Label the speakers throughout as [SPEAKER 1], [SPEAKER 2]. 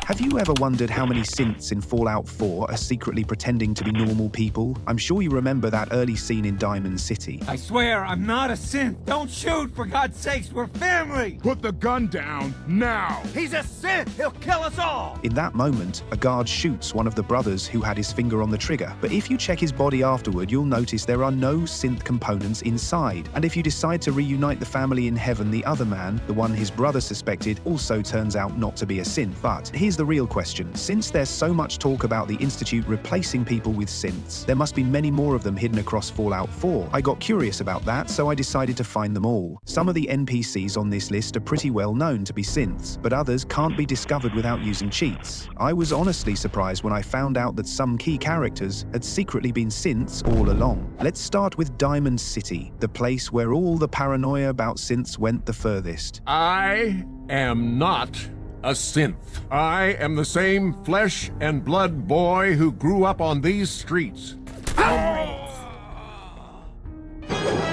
[SPEAKER 1] Have you ever wondered how many synths in Fallout 4 are secretly pretending to be normal people? I'm sure you remember that early scene in Diamond City.
[SPEAKER 2] I swear, I'm not a synth. Don't shoot, for God's sakes, we're family!
[SPEAKER 3] Put the gun down, now!
[SPEAKER 2] He's a synth! He'll kill us all!
[SPEAKER 1] In that moment, a guard shoots one of the brothers who had his finger on the trigger. But if you check his body afterward, you'll notice there are no synth components inside. And if you decide to reunite the family in heaven, the other man, the one his brother suspected, also turns out not to be a synth. But here's the real question. Since there's so much talk about the Institute replacing people with synths, there must be many more of them hidden across Fallout 4. I got curious about that, so I decided to find them all. Some of the NPCs on this list are pretty well known to be synths, but others can't be discovered without using cheats. I was honestly surprised when I found out that some key characters had secretly been synths all along. Let's start with Diamond City, the place where all the paranoia about synths went the furthest.
[SPEAKER 3] I am not a synth. I am the same flesh and blood boy who grew up on these streets.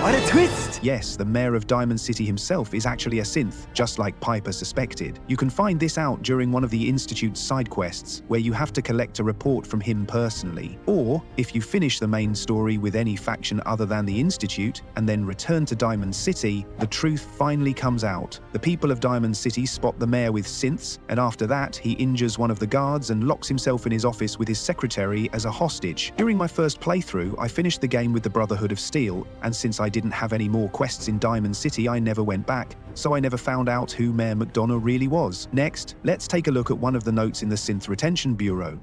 [SPEAKER 2] What a twist!
[SPEAKER 1] Yes, the mayor of Diamond City himself is actually a synth, just like Piper suspected. You can find this out during one of the Institute's side quests, where you have to collect a report from him personally. Or, if you finish the main story with any faction other than the Institute, and then return to Diamond City, the truth finally comes out. The people of Diamond City spot the mayor with synths, and after that, he injures one of the guards and locks himself in his office with his secretary as a hostage. During my first playthrough, I finished the game with the Brotherhood of Steel, and since I didn't have any more quests in Diamond City, I never went back, so I never found out who Mayor McDonough really was. Next, let's take a look at one of the notes in the Synth Retention Bureau.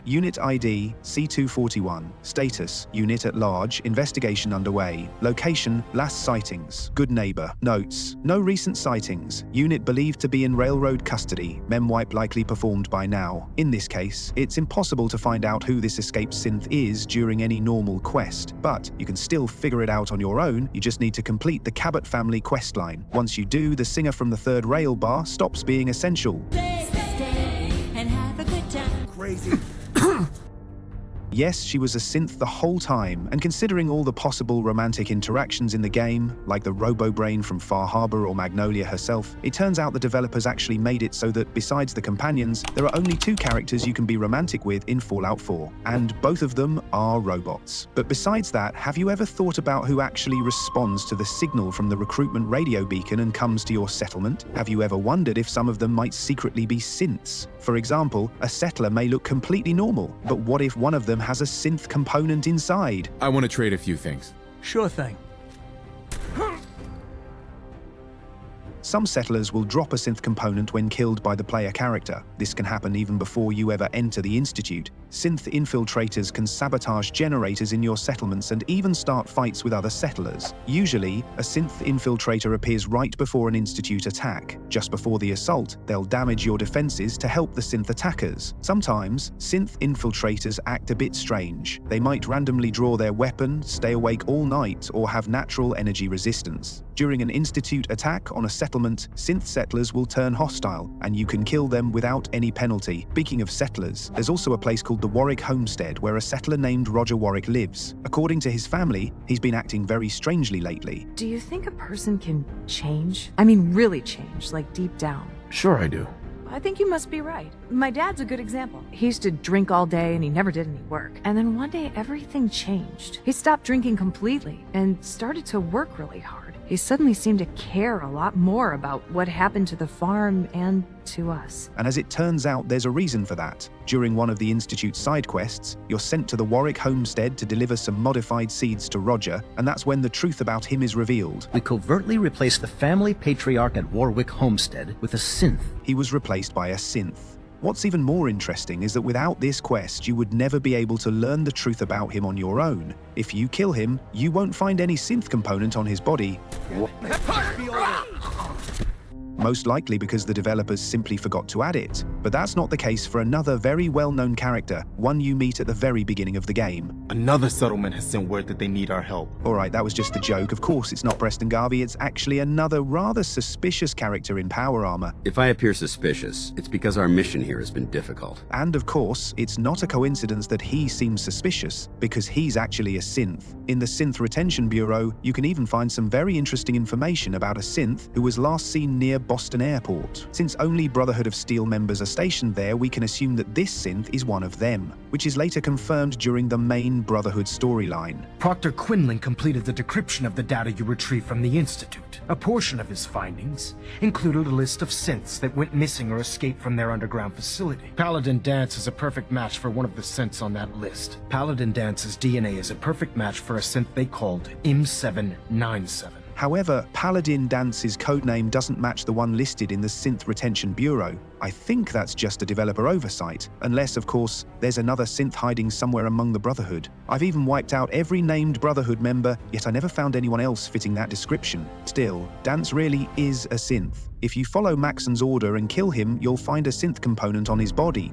[SPEAKER 1] Unit ID C241. Status: Unit at large. Investigation underway. Location: last sightings. Goodneighbor. Notes: no recent sightings. Unit believed to be in railroad custody. Memwipe likely performed by now. In this case, it's impossible to find out who this escaped synth is during any normal quest, but you can still figure it out on your own. You just need to complete the Cabot family quest line. Once you do, the singer from the third rail bar stops being essential.
[SPEAKER 4] Stay and have a good time.
[SPEAKER 2] Crazy.
[SPEAKER 1] Yes, she was a synth the whole time, and considering all the possible romantic interactions in the game, like the robo-brain from Far Harbor or Magnolia herself, it turns out the developers actually made it so that besides the companions, there are only two characters you can be romantic with in Fallout 4, and both of them are robots. But besides that, have you ever thought about who actually responds to the signal from the recruitment radio beacon and comes to your settlement? Have you ever wondered if some of them might secretly be synths? For example, a settler may look completely normal, but what if one of them has a synth component inside?
[SPEAKER 5] I want to trade a few things.
[SPEAKER 2] Sure thing.
[SPEAKER 1] Some settlers will drop a synth component when killed by the player character. This can happen even before you ever enter the Institute. Synth infiltrators can sabotage generators in your settlements and even start fights with other settlers. Usually, a synth infiltrator appears right before an Institute attack. Just before the assault, they'll damage your defenses to help the synth attackers. Sometimes, synth infiltrators act a bit strange. They might randomly draw their weapon, stay awake all night, or have natural energy resistance. During an Institute attack on a settlement, synth settlers will turn hostile, and you can kill them without any penalty. Speaking of settlers, there's also a place called the Warwick Homestead where a settler named Roger Warwick lives. According to his family, he's been acting very strangely lately.
[SPEAKER 6] Do you think a person can change? I mean, really change, like deep down?
[SPEAKER 5] Sure I do.
[SPEAKER 6] I think you must be right. My dad's a good example. He used to drink all day and he never did any work. And then one day everything changed. He stopped drinking completely and started to work really hard. He suddenly seemed to care a lot more about what happened to the farm and to us.
[SPEAKER 1] And as it turns out, there's a reason for that. During one of the Institute's side quests, you're sent to the Warwick Homestead to deliver some modified seeds to Roger, and that's when the truth about him is revealed.
[SPEAKER 7] We covertly replaced the family patriarch at Warwick Homestead with a synth.
[SPEAKER 1] He was replaced by a synth. What's even more interesting is that without this quest, you would never be able to learn the truth about him on your own. If you kill him, you won't find any synth component on his body. Most likely because the developers simply forgot to add it. But that's not the case for another very well-known character, one you meet at the very beginning of the game.
[SPEAKER 8] Another settlement has sent word that they need our help.
[SPEAKER 1] Alright, that was just a joke. Of course it's not Preston Garvey, it's actually another rather suspicious character in power armor.
[SPEAKER 9] If I appear suspicious, it's because our mission here has been difficult.
[SPEAKER 1] And of course, it's not a coincidence that he seems suspicious, because he's actually a synth. In the Synth Retention Bureau, you can even find some very interesting information about a synth who was last seen near Boston Airport. Since only Brotherhood of Steel members are stationed there, we can assume that this synth is one of them, which is later confirmed during the main Brotherhood storyline.
[SPEAKER 5] Proctor Quinlan completed the decryption of the data you retrieved from the Institute. A portion of his findings included a list of synths that went missing or escaped from their underground facility. Paladin Danse is a perfect match for one of the synths on that list. Paladin Danse's DNA is a perfect match for a synth they called M797.
[SPEAKER 1] However, Paladin Danse's codename doesn't match the one listed in the Synth Retention Bureau. I think that's just a developer oversight, unless, of course, there's another synth hiding somewhere among the Brotherhood. I've even wiped out every named Brotherhood member, yet I never found anyone else fitting that description. Still, Danse really is a synth. If you follow Maxon's order and kill him, you'll find a synth component on his body.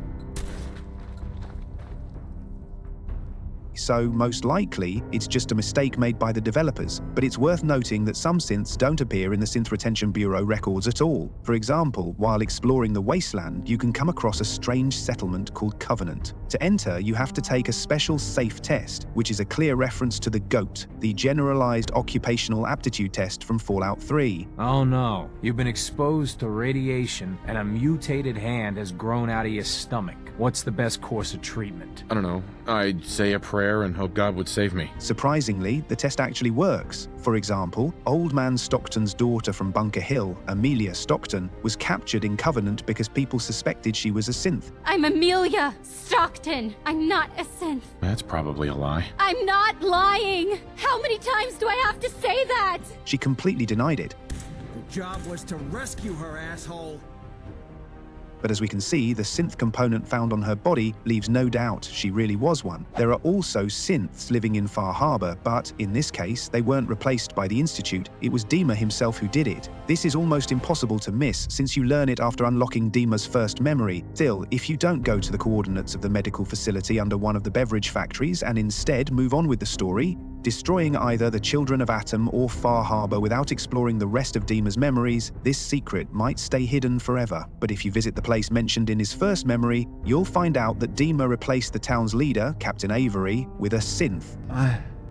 [SPEAKER 1] So, most likely, it's just a mistake made by the developers, but it's worth noting that some synths don't appear in the Synth Retention Bureau records at all. For example, while exploring the wasteland, you can come across a strange settlement called Covenant. To enter, you have to take a special safe test, which is a clear reference to the GOAT, the Generalized Occupational Aptitude Test from Fallout 3.
[SPEAKER 2] Oh no, you've been exposed to radiation and a mutated hand has grown out of your stomach. What's the best course of treatment?
[SPEAKER 10] I don't know. I'd say a prayer and hope God would save me.
[SPEAKER 1] Surprisingly, the test actually works. For example, Old Man Stockton's daughter from Bunker Hill, Amelia Stockton, was captured in Covenant because people suspected she was a synth.
[SPEAKER 4] I'm Amelia Stockton. I'm not a synth.
[SPEAKER 10] That's probably a lie.
[SPEAKER 4] I'm not lying. How many times do I have to say that?
[SPEAKER 1] She completely denied it.
[SPEAKER 2] The job was to rescue her, asshole.
[SPEAKER 1] But as we can see, the synth component found on her body leaves no doubt she really was one. There are also synths living in Far Harbor, but in this case, they weren't replaced by the Institute. It was Dima himself who did it. This is almost impossible to miss, since you learn it after unlocking Dima's first memory. Still, if you don't go to the coordinates of the medical facility under one of the beverage factories and instead move on with the story, destroying either the Children of Atom or Far Harbor without exploring the rest of Dima's memories, this secret might stay hidden forever. But if you visit the place mentioned in his first memory, you'll find out that Dima replaced the town's leader, Captain Avery, with a synth.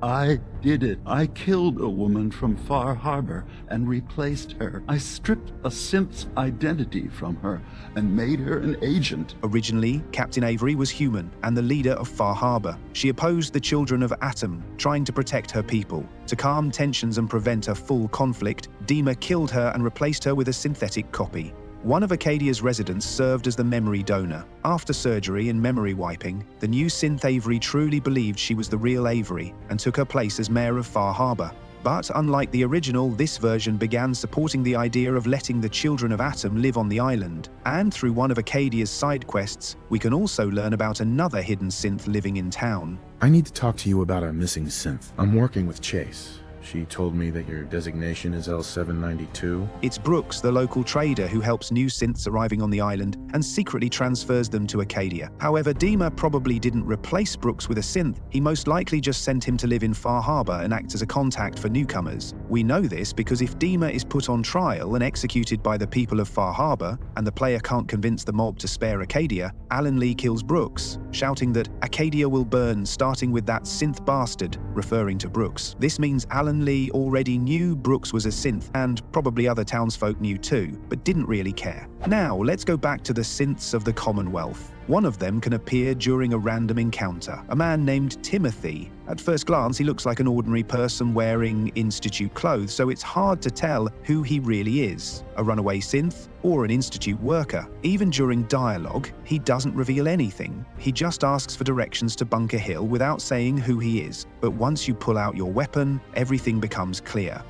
[SPEAKER 11] I did it. I killed a woman from Far Harbor and replaced her. I stripped a synth's identity from her and made her an agent.
[SPEAKER 1] Originally, Captain Avery was human and the leader of Far Harbor. She opposed the Children of Atom, trying to protect her people. To calm tensions and prevent a full conflict, Dima killed her and replaced her with a synthetic copy. One of Acadia's residents served as the memory donor. After surgery and memory wiping, the new synth Avery truly believed she was the real Avery and took her place as mayor of Far Harbor. But unlike the original, this version began supporting the idea of letting the Children of Atom live on the island. And through one of Acadia's side quests, we can also learn about another hidden synth living in town.
[SPEAKER 12] I need to talk to you about a missing synth. I'm working with Chase. She told me that your designation is L792.
[SPEAKER 1] It's Brooks, the local trader who helps new synths arriving on the island and secretly transfers them to Acadia. However, Dima probably didn't replace Brooks with a synth. He most likely just sent him to live in Far Harbor and act as a contact for newcomers. We know this because if Dima is put on trial and executed by the people of Far Harbor, and the player can't convince the mob to spare Acadia, Alan Lee kills Brooks, shouting that Acadia will burn, starting with that synth bastard, referring to Brooks. This means Alan Lee already knew Brooks was a synth, and probably other townsfolk knew too, but didn't really care. Now, let's go back to the synths of the Commonwealth. One of them can appear during a random encounter, a man named Timothy. At first glance, he looks like an ordinary person wearing Institute clothes, so it's hard to tell who he really is, a runaway synth or an Institute worker. Even during dialogue, he doesn't reveal anything. He just asks for directions to Bunker Hill without saying who he is. But once you pull out your weapon, everything becomes clear.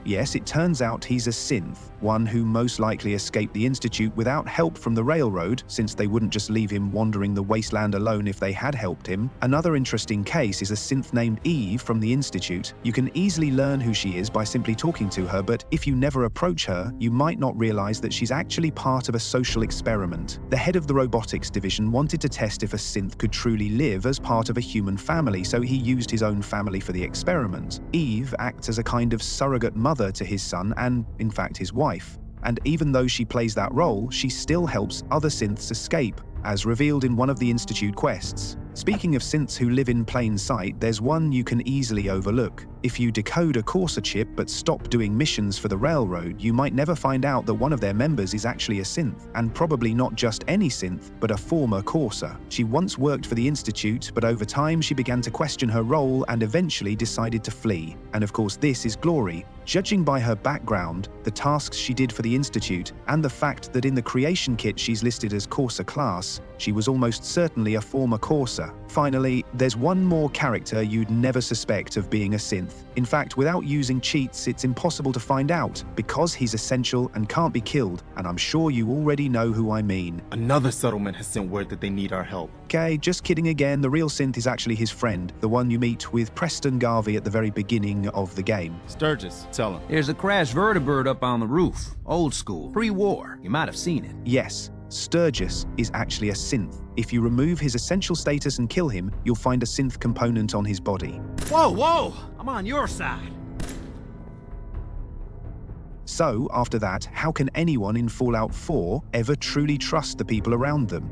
[SPEAKER 1] Yes, it turns out he's a synth, one who most likely escaped the Institute without help from the railroad, since they wouldn't just leave him wandering the wasteland alone if they had helped him. Another interesting case is a synth named Eve from the Institute. You can easily learn who she is by simply talking to her, but if you never approach her, you might not realize that she's actually part of a social experiment. The head of the robotics division wanted to test if a synth could truly live as part of a human family, so he used his own family for the experiment. Eve acts as a kind of surrogate mother to his son and, in fact, his wife. And even though she plays that role, she still helps other synths escape. as revealed in one of the Institute quests. Speaking of synths who live in plain sight, there's one you can easily overlook. If you decode a Corsa chip but stop doing missions for the railroad, you might never find out that one of their members is actually a synth, and probably not just any synth, but a former Corsa. She once worked for the Institute, but over time she began to question her role and eventually decided to flee. And of course this is Glory. Judging by her background, the tasks she did for the Institute, and the fact that in the creation kit she's listed as Corsa class, she was almost certainly a former Corsa. Finally, there's one more character you'd never suspect of being a synth. In fact, without using cheats, it's impossible to find out, because he's essential and can't be killed, and I'm sure you already know who I mean.
[SPEAKER 8] Another settlement has sent word that they need our help.
[SPEAKER 1] Okay, just kidding again, the real synth is actually his friend, the one you meet with Preston Garvey at the very beginning of the game.
[SPEAKER 8] Sturges, tell him.
[SPEAKER 13] There's a crashed vertibird up on the roof. Old school, pre-war. You might have seen it.
[SPEAKER 1] Yes. Sturges is actually a synth. If you remove his essential status and kill him, you'll find a synth component on his body.
[SPEAKER 13] Whoa, whoa! I'm on your side.
[SPEAKER 1] So, after that, how can anyone in Fallout 4 ever truly trust the people around them?